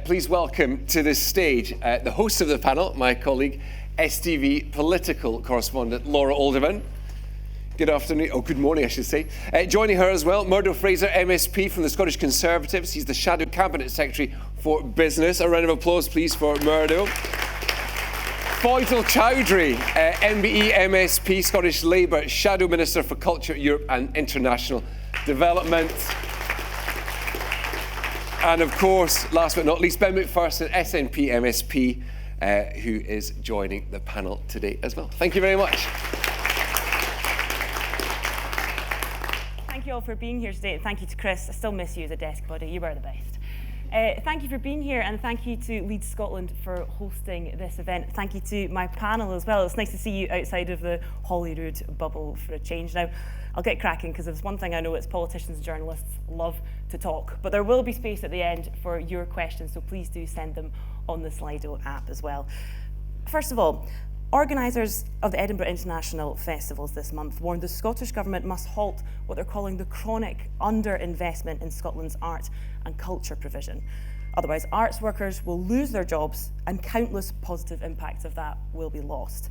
Please welcome to the stage the host of the panel, my colleague, STV political correspondent Laura Alderman. Good afternoon, good morning I should say. Joining her as well, Murdo Fraser, MSP from the Scottish Conservatives. He's the Shadow Cabinet Secretary for Business. A round of applause please for Murdo. Choudhury, MBE MSP, Scottish Labour Shadow Minister for Culture, Europe and International Development. And of course, last but not least, Ben Macpherson, SNP MSP, who is joining the panel today as well. Thank you very much. Thank you all for being here today. Thank you to Chris. I still miss you as a desk buddy. You were the best. Thank you for being here, and thank you to Lead Scotland for hosting this event. Thank you to my panel as well. It's nice to see you outside of the Holyrood bubble for a change. Now, I'll get cracking because there's one thing I know, it's politicians and journalists love to talk, but there will be space at the end for your questions, so please do send them on the Slido app as well. First of all, organisers of the Edinburgh International Festivals this month warned the Scottish Government must halt what they're calling the chronic underinvestment in Scotland's art and culture provision. Otherwise, arts workers will lose their jobs and countless positive impacts of that will be lost.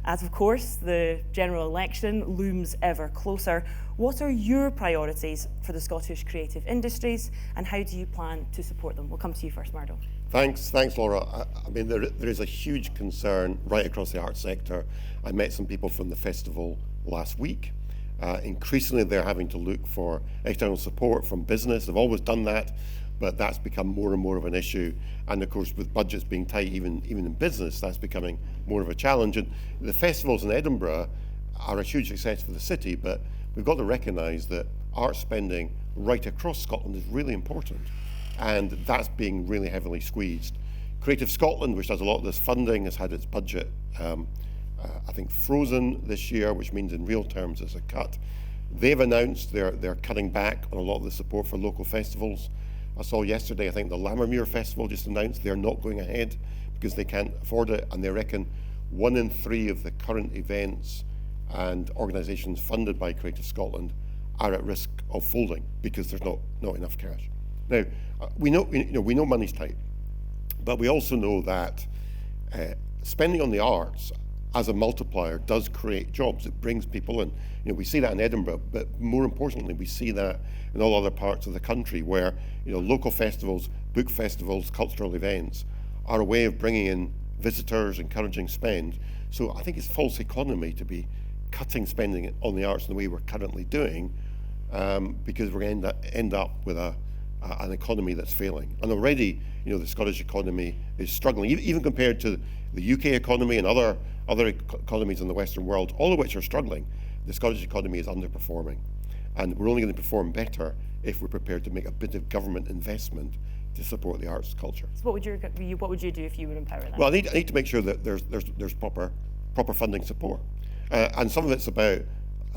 As of course, the general election looms ever closer, what are your priorities for the Scottish creative industries and how do you plan to support them? We'll come to you first, Murdo. Thanks, Laura. I mean, there is a huge concern right across the arts sector. I met some people from the festival last week. Increasingly, they're having to look for external support from business. They've always done that, but that's become more and more of an issue. And of course, with budgets being tight, even in business, that's becoming more of a challenge. And the festivals in Edinburgh are a huge success for the city, but we've got to recognise that art spending right across Scotland is really important. And that's being really heavily squeezed. Creative Scotland, which does a lot of this funding, has had its budget, I think, frozen this year, which means in real terms it's a cut. They've announced they're cutting back on a lot of the support for local festivals. I saw yesterday, I think the Lammermuir Festival just announced they're not going ahead because they can't afford it, and they reckon 1 in 3 of the current events and organisations funded by Creative Scotland are at risk of folding because there's not enough cash. Now, we know money's tight, but we also know that spending on the arts as a multiplier does create jobs. It brings people in. We see that in Edinburgh, but more importantly, we see that in all other parts of the country where local festivals, book festivals, cultural events are a way of bringing in visitors, encouraging spend. So I think it's false economy to be cutting spending on the arts in the way we're currently doing, because we're going to end up with an economy that's failing. And already, the Scottish economy is struggling, even compared to the UK economy and other economies in the Western world, all of which are struggling. The Scottish economy is underperforming. And we're only going to perform better if we're prepared to make a bit of government investment to support the arts culture. So what would you do if you were in power then? Well, I need to make sure that there's proper funding support. And some of it's about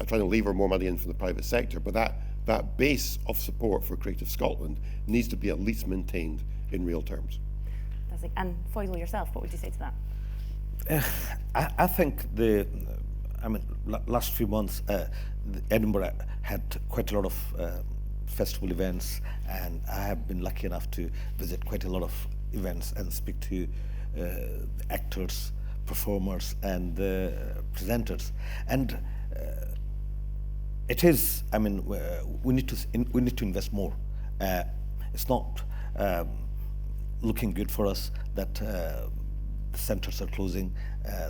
trying to lever more money in from the private sector, but that base of support for Creative Scotland needs to be at least maintained in real terms. And Faisal, yourself, what would you say to that? I think last few months, Edinburgh had quite a lot of festival events, and I have been lucky enough to visit quite a lot of events and speak to actors, performers, and presenters. And it is, we need to invest more. It's not looking good for us that the centres are closing,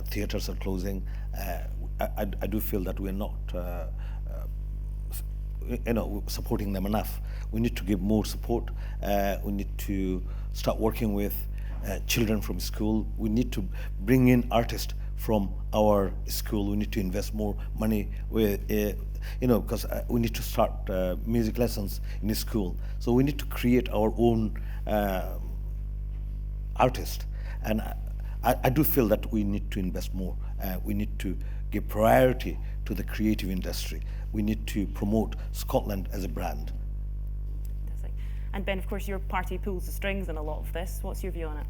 theatres are closing. I do feel that we're not supporting them enough. We need to give more support. We need to start working with children from school. We need to bring in artists from our school. We need to invest more money with, because we need to start music lessons in the school. So we need to create our own artists. And I do feel that we need to invest more. We need to give priority to the creative industry. We need to promote Scotland as a brand. Fantastic. And Ben, of course, your party pulls the strings in a lot of this. What's your view on it?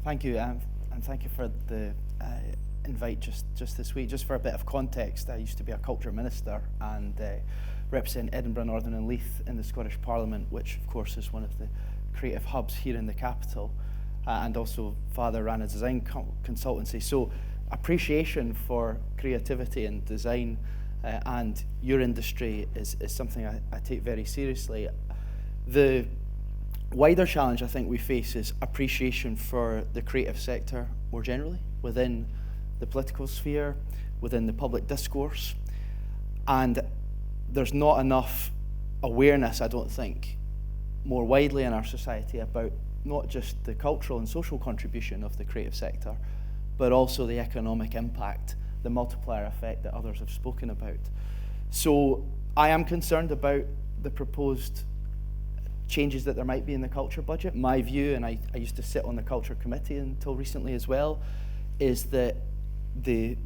Thank you, and thank you for the invite just this week. Just for a bit of context, I used to be a culture minister and represent Edinburgh, Northern and Leith in the Scottish Parliament, which of course is one of the creative hubs here in the capital, and also father ran a design consultancy. So appreciation for creativity and design and your industry is something I take very seriously. The wider challenge I think we face is appreciation for the creative sector more generally, within the political sphere, within the public discourse. And there's not enough awareness, I don't think, more widely in our society about not just the cultural and social contribution of the creative sector, but also the economic impact, the multiplier effect that others have spoken about. So I am concerned about the proposed changes that there might be in the culture budget. My view, and I used to sit on the culture committee until recently as well, is that the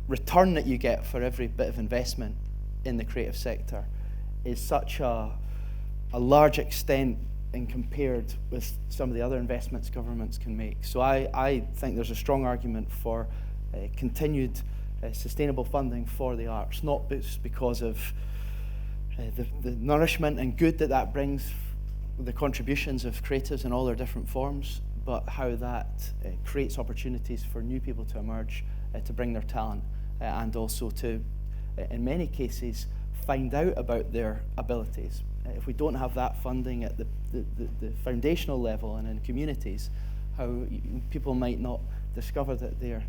return that you get for every bit of investment in the creative sector is such a large extent and compared with some of the other investments governments can make. So I think there's a strong argument for continued sustainable funding for the arts, not just because of the nourishment and good that brings, the contributions of creatives in all their different forms, but how that creates opportunities for new people to emerge, to bring their talent, and also to, in many cases, find out about their abilities. If we don't have that funding at the foundational level and in communities, how people might not discover that they're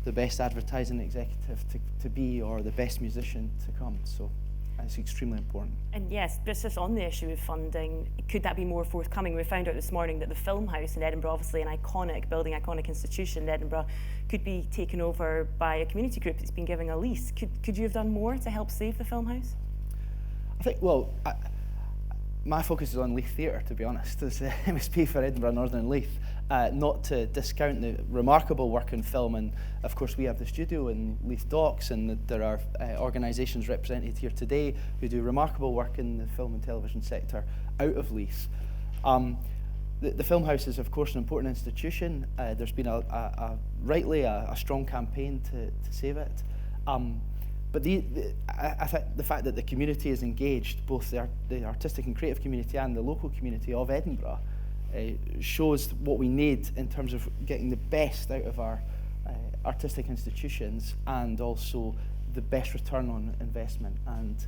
the best advertising executive to be, or the best musician to come. So it's extremely important. And yes, just on the issue of funding, could that be more forthcoming? We found out this morning that the Film House in Edinburgh, obviously an iconic building, iconic institution in Edinburgh, could be taken over by a community group that's been giving a lease. Could you have done more to help save the Film House? I think, well, my focus is on Leith Theatre, to be honest, as MSP for Edinburgh Northern Leith. Not to discount the remarkable work in film, and of course we have the studio in Leith Docks, and there are organisations represented here today who do remarkable work in the film and television sector out of Leith. The Film House is of course an important institution. There's been rightly a strong campaign to save it. But I think the fact that the community is engaged, both the artistic and creative community and the local community of Edinburgh, shows what we need in terms of getting the best out of our artistic institutions, and also the best return on investment. And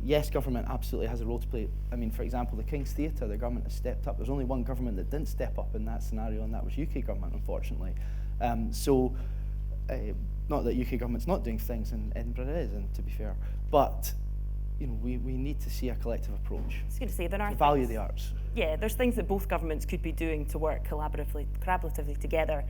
yes, government absolutely has a role to play. I mean, for example, the King's Theatre, the government has stepped up. There's only one government that didn't step up in that scenario, and that was UK government, unfortunately. Not that UK government's not doing things in Edinburgh, it is, and to be fair, but you know, we need to see a collective approach. I was going to say, there are value the arts. Yeah, there's things that both governments could be doing to work collaboratively together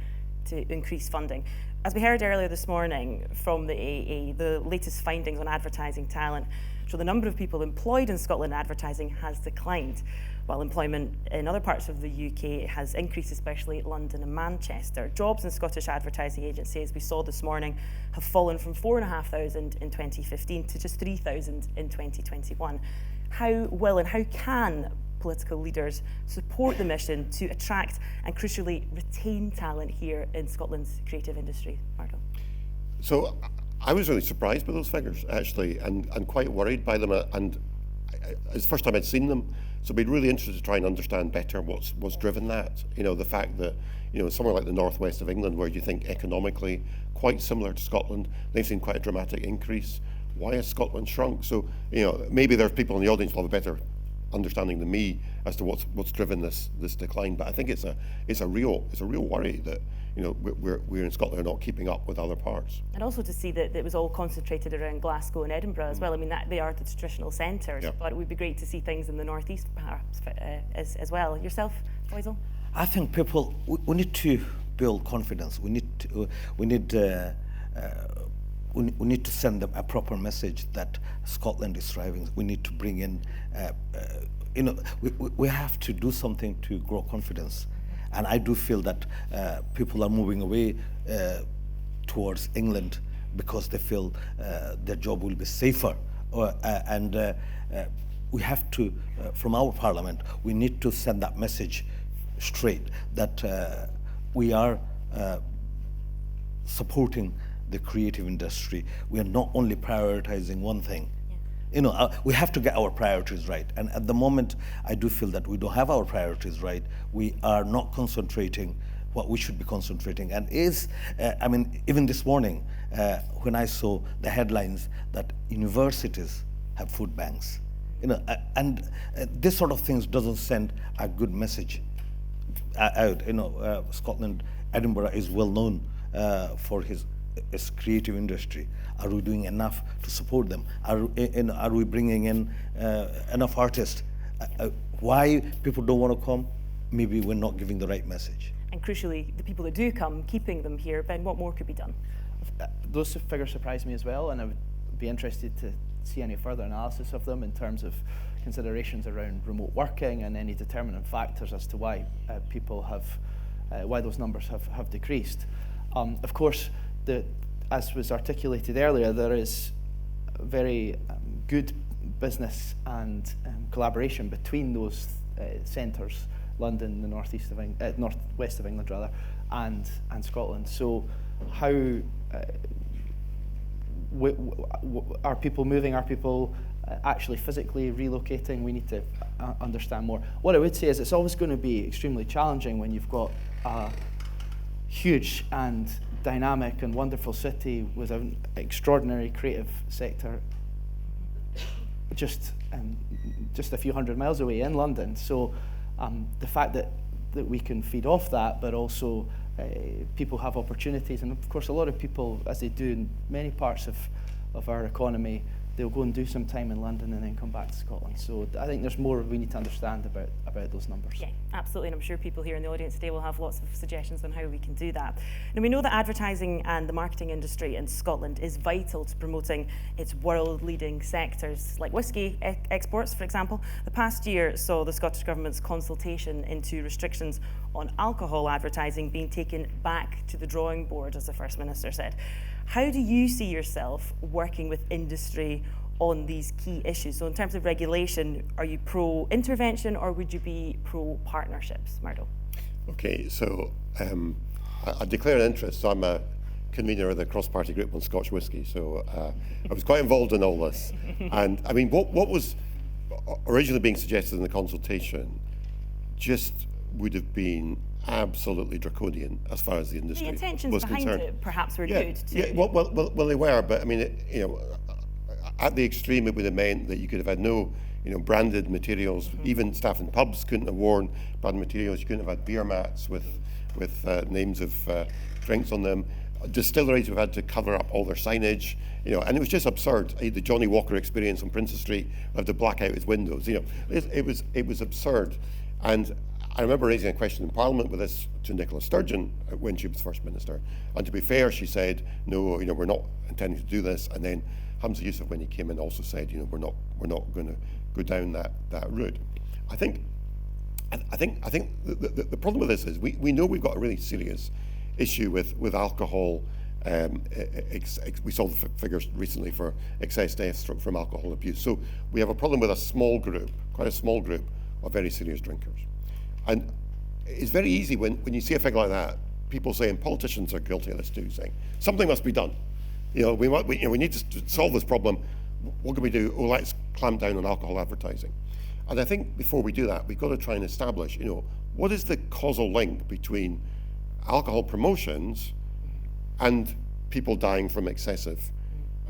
to increase funding. As we heard earlier this morning from the AA, the latest findings on advertising talent show the number of people employed in Scotland in advertising has declined, while employment in other parts of the UK has increased, especially London and Manchester. Jobs in Scottish advertising agencies, we saw this morning, have fallen from 4,500 in 2015 to just 3,000 in 2021. How will and how can political leaders support the mission to attract and crucially retain talent here in Scotland's creative industry? Murdo. So I was really surprised by those figures, actually, and quite worried by them. And it's the first time I'd seen them, so I'd be really interested to try and understand better what's driven that. You know, the fact that, you know, somewhere like the northwest of England, where you think economically quite similar to Scotland, they've seen quite a dramatic increase. Why has Scotland shrunk? So, you know, maybe there's people in the audience who have a better understanding than me as to what's driven this decline. But I think it's a real worry that, you know, we're in Scotland are not keeping up with other parts. And also to see that it was all concentrated around Glasgow and Edinburgh as well. I mean, that they are the traditional centres, yeah. But it would be great to see things in the northeast perhaps as well. Yourself, Faisal? I think people, we need to build confidence. We need to send them a proper message that Scotland is thriving. We need to bring in, we have to do something to grow confidence. And I do feel that people are moving away towards England because they feel their job will be safer. We have to, from our parliament, we need to send that message straight that we are supporting the creative industry. We are not only prioritizing one thing. We have to get our priorities right. And at the moment, I do feel that we don't have our priorities right. We are not concentrating what we should be concentrating. And even this morning, when I saw the headlines that universities have food banks, this sort of things doesn't send a good message out. Scotland, Edinburgh is well known for its creative industry. Are we doing enough to support them? Are we bringing in enough artists? Why people don't want to come? Maybe we're not giving the right message. And crucially, the people that do come, keeping them here. Ben, what more could be done? Those figures surprise me as well, and I would be interested to see any further analysis of them in terms of considerations around remote working and any determinant factors as to why why those numbers have decreased. Of course, as was articulated earlier, there is very good business and collaboration between those centres, London, the northwest of England rather, and Scotland. So how are people moving? Are people actually physically relocating? We need to understand more. What I would say is it's always going to be extremely challenging when you've got a huge and dynamic and wonderful city with an extraordinary creative sector just a few hundred miles away in London. So the fact that we can feed off that, but also people have opportunities, and of course a lot of people, as they do in many parts of our economy, they'll go and do some time in London and then come back to Scotland. So I think there's more we need to understand about those numbers. Yeah, absolutely, and I'm sure people here in the audience today will have lots of suggestions on how we can do that. And we know that advertising and the marketing industry in Scotland is vital to promoting its world-leading sectors, like whisky exports, for example. The past year saw the Scottish Government's consultation into restrictions on alcohol advertising being taken back to the drawing board, as the First Minister said. How do you see yourself working with industry on these key issues? So in terms of regulation, are you pro-intervention or would you be pro-partnerships, Murdo? Okay, so I declare an interest. So I'm a convener of the cross-party group on Scotch whisky, so I was quite involved in all this. And I mean, what was originally being suggested in the consultation just would have been absolutely draconian as far as the industry was concerned. The intentions behind it perhaps were good too. Yeah, well, they were, but I mean, at the extreme, it would have meant that you could have had no, branded materials. Mm-hmm. Even staff in pubs couldn't have worn branded materials. You couldn't have had beer mats with names of drinks on them. Distilleries would have had to cover up all their signage, and it was just absurd. The Johnny Walker experience on Princes Street had to black out his windows. It was absurd, and I remember raising a question in Parliament with this to Nicola Sturgeon when she was First Minister, and to be fair, she said, no, we're not intending to do this. And then Hamza Yusuf, when he came in, also said, we're not going to go down that route. I think the problem with this is we know we've got a really serious issue with alcohol. We saw the figures recently for excess deaths from alcohol abuse. So we have a problem with quite a small group of very serious drinkers. And it's very easy when you see a figure like that, people saying politicians are guilty of this too, saying something must be done. We need to solve this problem. What can we do? Oh, let's clamp down on alcohol advertising. And I think before we do that, we've got to try and establish, what is the causal link between alcohol promotions and people dying from excessive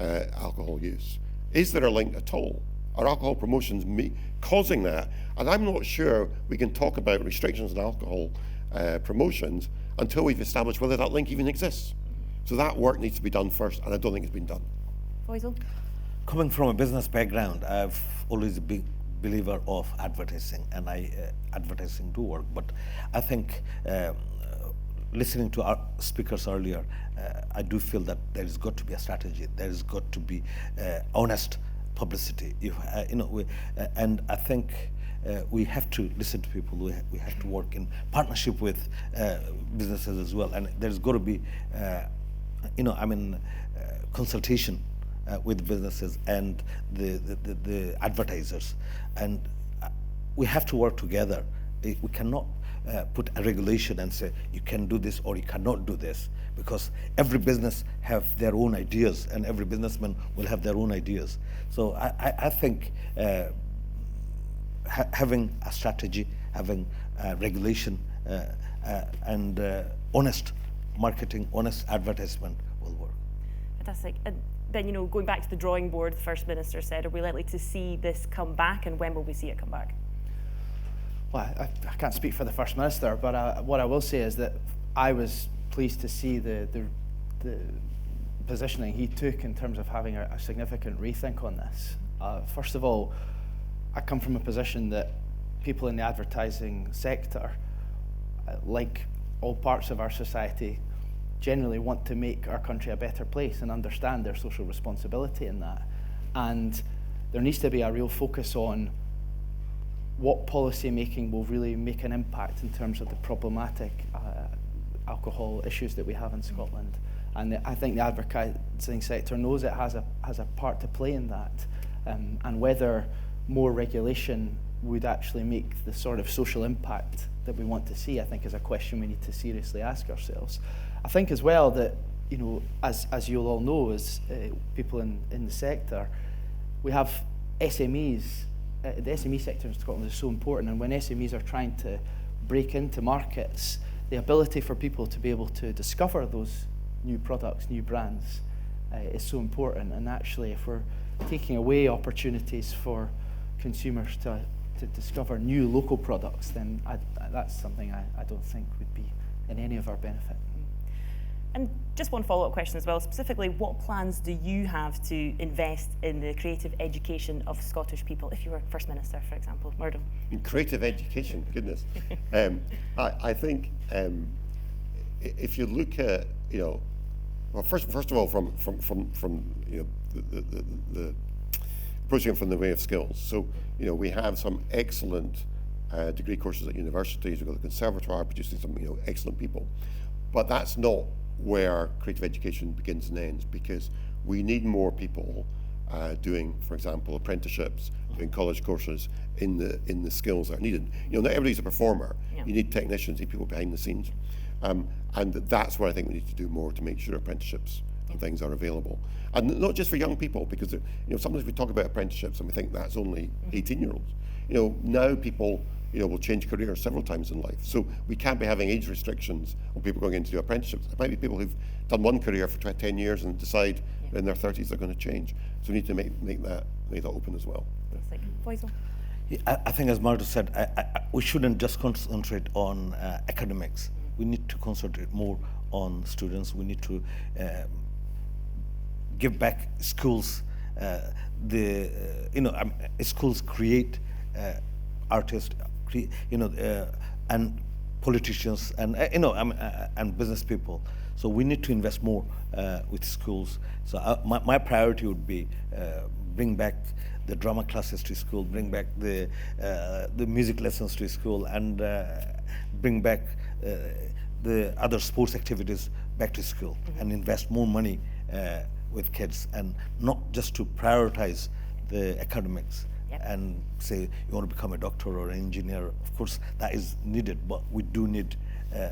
alcohol use? Is there a link at all? Are alcohol promotions causing that? And I'm not sure we can talk about restrictions on alcohol promotions until we've established whether that link even exists. So that work needs to be done first, and I don't think it's been done. Faisal? Coming from a business background, I've always been a believer of advertising, and advertising do work. But I think listening to our speakers earlier, I do feel that there's got to be a strategy. There's got to be honest publicity. And I think we have to listen to people. We have to work in partnership with businesses as well. And there's got to be, consultation with businesses and the advertisers. And we have to work together. We cannot put a regulation and say you can do this or you cannot do this, because every business have their own ideas and every businessman will have their own ideas. So I think having a strategy, having regulation and honest marketing, honest advertisement will work. Fantastic. And then, you know, going back to the drawing board, the First Minister said, are we likely to see this come back, and when will we see it come back? Well, I can't speak for the First Minister, but what I will say is that I was pleased to see the positioning he took in terms of having a significant rethink on this. First of all, I come from a position that people in the advertising sector, like all parts of our society, generally want to make our country a better place and understand their social responsibility in that. And there needs to be a real focus on what policy making will really make an impact in terms of the problematic alcohol issues that we have in Scotland. And I think the advertising sector knows it has a part to play in that. And whether more regulation would actually make the sort of social impact that we want to see, I think is a question we need to seriously ask ourselves. I think as well that, you know, as you'll all know, as people in the sector, we have SMEs. The SME sector in Scotland is so important, and when SMEs are trying to break into markets, the ability for people to be able to discover those new products, new brands, is so important. And actually, if we're taking away opportunities for consumers to discover new local products, then that's something I don't think would be in any of our benefit. And just one follow-up question as well, specifically, what plans do you have to invest in the creative education of Scottish people, if you were First Minister, for example? Murdo? In creative education, goodness. I think if you look at, you know, well, first of all, from you know, the approaching it from the way of skills. So, you know, we have some excellent degree courses at universities. We've got the Conservatoire producing some, you know, excellent people, but that's not where creative education begins and ends, because we need more people doing, for example, apprenticeships, doing college courses in the skills that are needed. You know, not everybody's a performer. Yeah. You need technicians, you need people behind the scenes, and that's where I think we need to do more to make sure apprenticeships and things are available, and not just for young people, because, you know, sometimes we talk about apprenticeships and we think that's only 18-year-olds. You know, now people, you know, will change careers several times in life. So we can't be having age restrictions on people going into apprenticeships. It might be people who've done one career for 10 years and decide in their 30s they're going to change. So we need to make that open as well. Faisal? Yeah, I think, as Murdo said, we shouldn't just concentrate on academics. We need to concentrate more on students. We need to give back schools. Schools create artists, and politicians, and and business people. So we need to invest more with schools. So my priority would be bring back the drama classes to school, bring back the music lessons to school, and bring back the other sports activities back to school, and invest more money with kids, and not just to prioritize the academics. Yep. And say you want to become a doctor or an engineer. Of course, that is needed, but we do need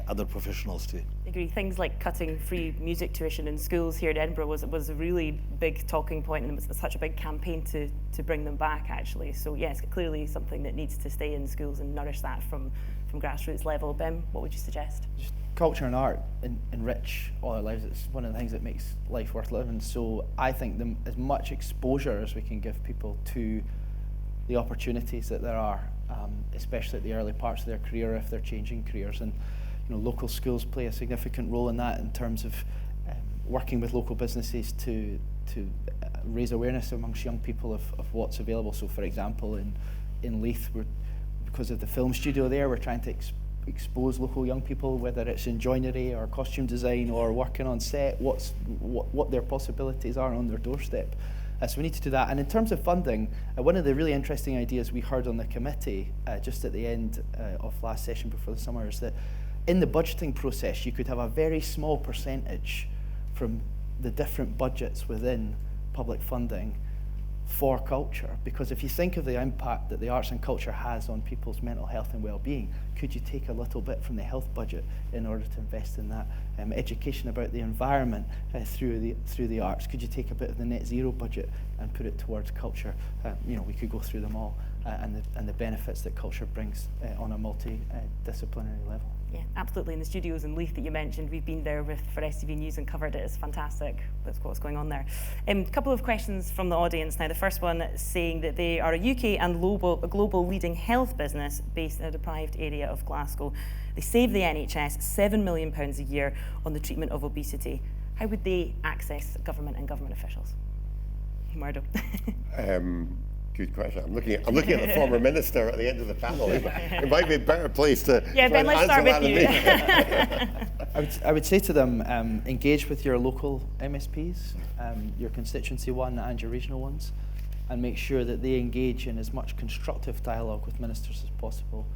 other professionals too. I agree. Things like cutting free music tuition in schools here in Edinburgh was a really big talking point, and it was such a big campaign to bring them back, actually. So yes, clearly something that needs to stay in schools and nourish that from grassroots level. Ben, what would you suggest? Just culture and art enrich all our lives. It's one of the things that makes life worth living. So I think as much exposure as we can give people to the opportunities that there are, especially at the early parts of their career if they're changing careers. And, you know, local schools play a significant role in that, in terms of working with local businesses to raise awareness amongst young people of what's available. So, for example, in Leith, because of the film studio there, we're trying to expose local young people, whether it's in joinery or costume design or working on set, what their possibilities are on their doorstep. So we need to do that. And in terms of funding, one of the really interesting ideas we heard on the committee just at the end of last session before the summer is that in the budgeting process, you could have a very small percentage from the different budgets within public funding for culture, because if you think of the impact that the arts and culture has on people's mental health and well-being, could you take a little bit from the health budget in order to invest in that? Education about the environment through the arts, could you take a bit of the net zero budget and put it towards culture? We could go through them all, and the benefits that culture brings on a multi-disciplinary level. Yeah, absolutely. In the studios in Leith that you mentioned, we've been there for STV News and covered it. It's fantastic. That's what's going on there. A couple of questions from the audience now. The first one saying that they are a UK and global leading health business based in a deprived area of Glasgow. They save the NHS £7 million a year on the treatment of obesity. How would they access government and government officials? Murdo. Good question. I'm looking at the former minister at the end of the panel. It might be a better place to Ben, let's start with you. I would say to them, engage with your local MSPs, your constituency one and your regional ones, and make sure that they engage in as much constructive dialogue with ministers as possible.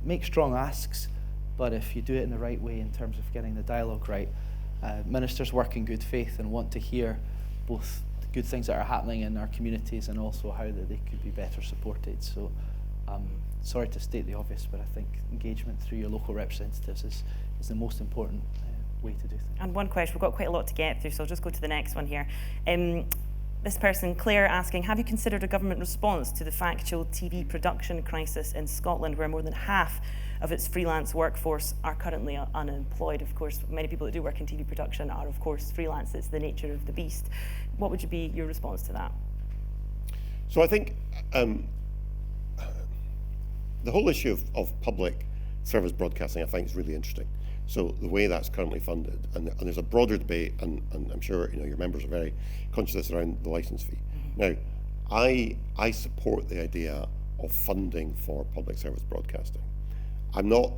Make strong asks, but if you do it in the right way in terms of getting the dialogue right, ministers work in good faith and want to hear both good things that are happening in our communities and also how that they could be better supported. So sorry to state the obvious, but I think engagement through your local representatives is the most important way to do things. And one question, we've got quite a lot to get through, so I'll just go to the next one here. This person, Claire, asking, have you considered a government response to the factual TV production crisis in Scotland, where more than half of its freelance workforce are currently unemployed? Of course, many people that do work in TV production are, of course, freelance. It's the nature of the beast. What would be your response to that? So I think the whole issue of public service broadcasting, I think, is really interesting. So the way that's currently funded, and there's a broader debate, and I'm sure your members are very conscious of this around the licence fee. Now, I support the idea of funding for public service broadcasting. I'm not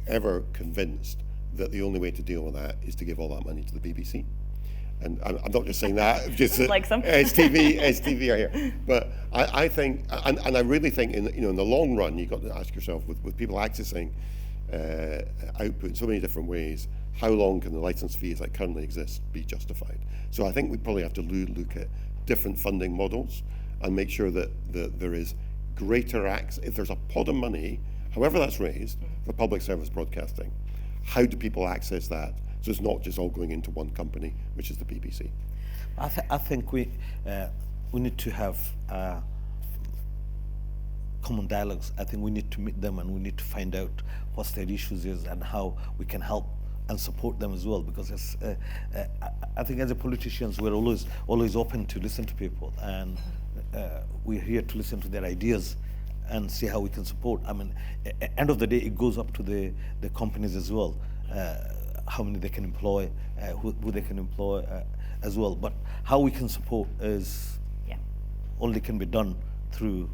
ever convinced that the only way to deal with that is to give all that money to the BBC. And I'm not just saying that, just like some STV are here. But I think, and I really think, in the long run, you've got to ask yourself, with people accessing output in so many different ways, how long can the licence fees that currently exist be justified? So I think we probably have to look at different funding models and make sure that there is greater access. If there's a pot of money, however that's raised, for public service broadcasting, how do people access that? So it's not just all going into one company, which is the BBC. I think we need to have common dialogues. I think we need to meet them and we need to find out what their issues is and how we can help and support them as well. Because I think as a politicians, we're always open to listen to people, and we're here to listen to their ideas and see how we can support. I mean, end of the day, it goes up to the companies as well, how many they can employ, who they can employ as well. But how we can support is only can be done through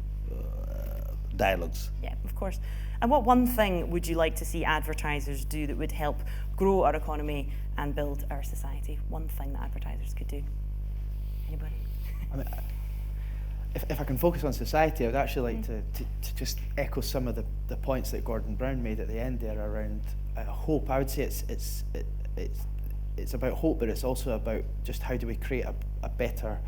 dialogues. Yeah, of course. And what one thing would you like to see advertisers do that would help grow our economy and build our society? One thing that advertisers could do. Anybody? I mean, if I can focus on society, I would actually like to just echo some of the points that Gordon Brown made at the end there around hope. I would say it's about hope, but it's also about just how do we create a better,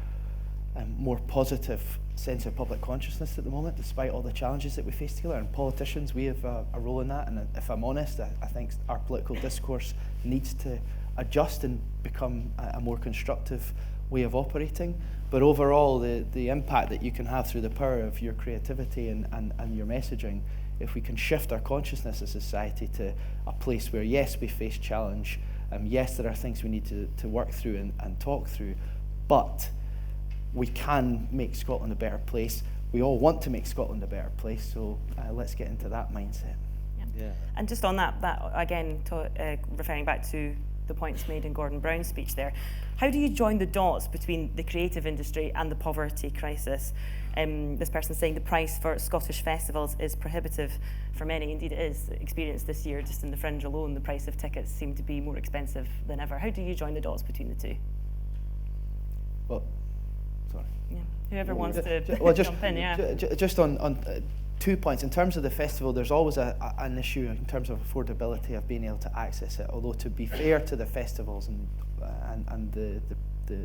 more positive sense of public consciousness at the moment, despite all the challenges that we face together. And politicians, we have a role in that. And if I'm honest, I think our political discourse needs to adjust and become a more constructive way of operating. But overall, the impact that you can have through the power of your creativity and your messaging, if we can shift our consciousness as a society to a place where, yes, we face challenge, yes, there are things we need to work through and talk through, but we can make Scotland a better place. We all want to make Scotland a better place, so let's get into that mindset. Yeah. And just on that again, referring back to the points made in Gordon Brown's speech there, how do you join the dots between the creative industry and the poverty crisis? This person saying the price for Scottish festivals is prohibitive for many. Indeed it is. Experienced this year, just in the Fringe alone, the price of tickets seem to be more expensive than ever. How do you join the dots between the two? Well, sorry. Yeah. Whoever wants to jump in, yeah. Just on 2 points. In terms of the festival, there's always an issue in terms of affordability of being able to access it. Although, to be fair to the festivals and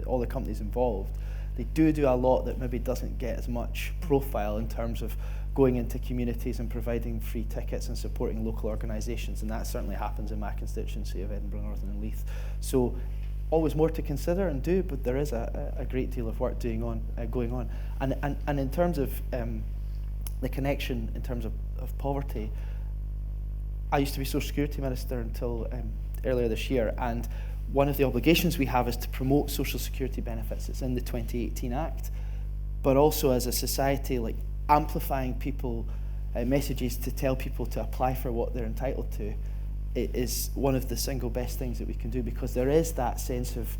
all the companies involved, they do a lot that maybe doesn't get as much profile in terms of going into communities and providing free tickets and supporting local organisations, and that certainly happens in my constituency of Edinburgh Northern and Leith. So always more to consider and do, but there is a great deal of work going on. And in terms of the connection in terms of poverty, I used to be Social Security Minister until earlier this year, and one of the obligations we have is to promote social security benefits. It's in the 2018 Act, but also as a society, like amplifying people messages to tell people to apply for what they're entitled to. It is one of the single best things that we can do, because there is that sense of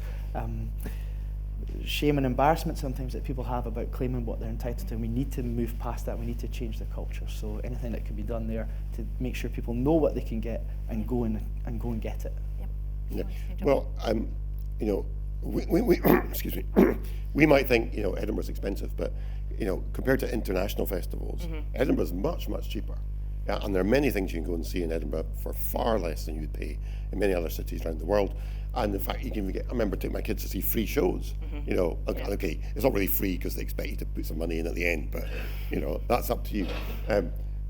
shame and embarrassment sometimes that people have about claiming what they're entitled to, and we need to move past that. We need to change the culture. So anything that can be done there to make sure people know what they can get and go and get it. Yeah. Well, you know, we excuse me, we might think, you know, Edinburgh's expensive, but, you know, compared to international festivals, Edinburgh's much, much cheaper. Yeah, and there are many things you can go and see in Edinburgh for far less than you'd pay in many other cities around the world. And in fact, you can even get, I remember taking my kids to see free shows. You know, okay, it's not really free because they expect you to put some money in at the end, but, you know, that's up to you.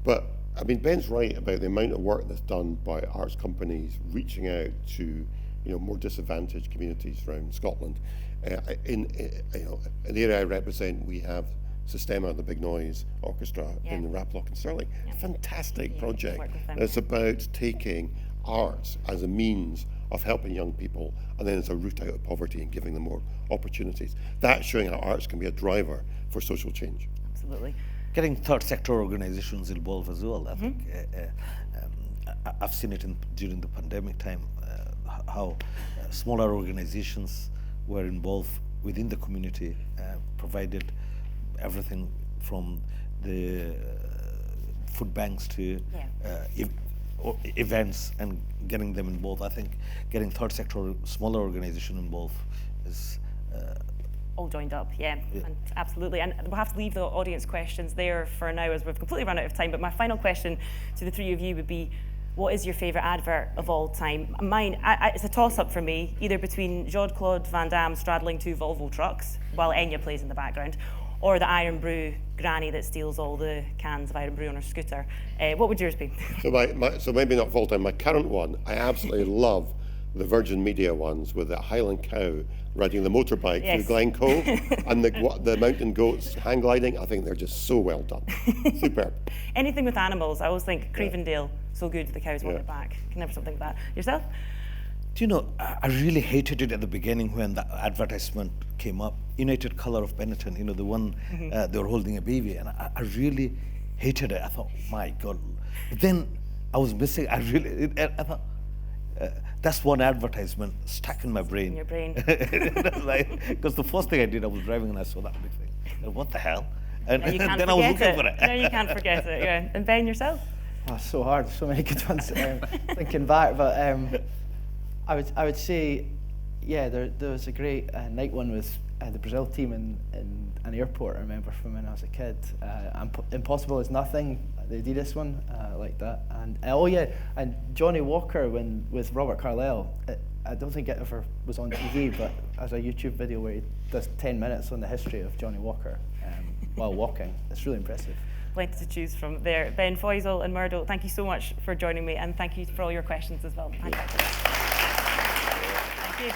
But I mean, Ben's right about the amount of work that's done by arts companies reaching out to, you know, more disadvantaged communities around Scotland. In the area I represent, we have Systema, the Big Noise Orchestra in Raploch and Stirling. Fantastic project. It's about taking arts as a means of helping young people, and then as a route out of poverty and giving them more opportunities. That's showing how arts can be a driver for social change. Absolutely. Getting third sector organizations involved as well. I think I've seen it during the pandemic time, how smaller organizations were involved within the community, provided everything from the food banks to events and getting them involved. I think getting third sector, smaller organization involved is all joined up, and absolutely. And we'll have to leave the audience questions there for now, as we've completely run out of time. But my final question to the three of you would be, what is your favourite advert of all time? Mine, it's a toss-up for me, either between Jean-Claude Van Damme straddling two Volvo trucks while Enya plays in the background, or the Iron Brew granny that steals all the cans of Iron Brew on her scooter. What would yours be? So maybe not full time. My current one, I absolutely love the Virgin Media ones with the Highland cow riding the motorbike through Glen Cove and the mountain goats hang gliding. I think they're just so well done. Superb. Anything with animals, I always think Cravendale, so good, the cows want it back. Can never something like that. Yourself? Do you know, I really hated it at the beginning when the advertisement came up. United Colour of Benetton, you know, the one they were holding a baby, and I really hated it. I thought, my God. But then I was missing, I thought, that's one advertisement stuck in my brain. In your brain. Because the first thing I did, I was driving and I saw that big thing. And what the hell? And then I was looking for it. No, you can't forget it. Yeah. And Ben, yourself? Oh, it's so hard. So many good ones. Thinking back, but I would say, there was a great night one with the Brazil team in an airport. I remember from when I was a kid. Impossible is Nothing, the Adidas one, like that. And and Johnny Walker with Robert Carlyle. I don't think it ever was on TV, but as a YouTube video where he does 10 minutes on the history of Johnny Walker while walking. It's really impressive. Plenty to choose from there. Ben, Faisal and Murdo, thank you so much for joining me, and thank you for all your questions as well. Thank you.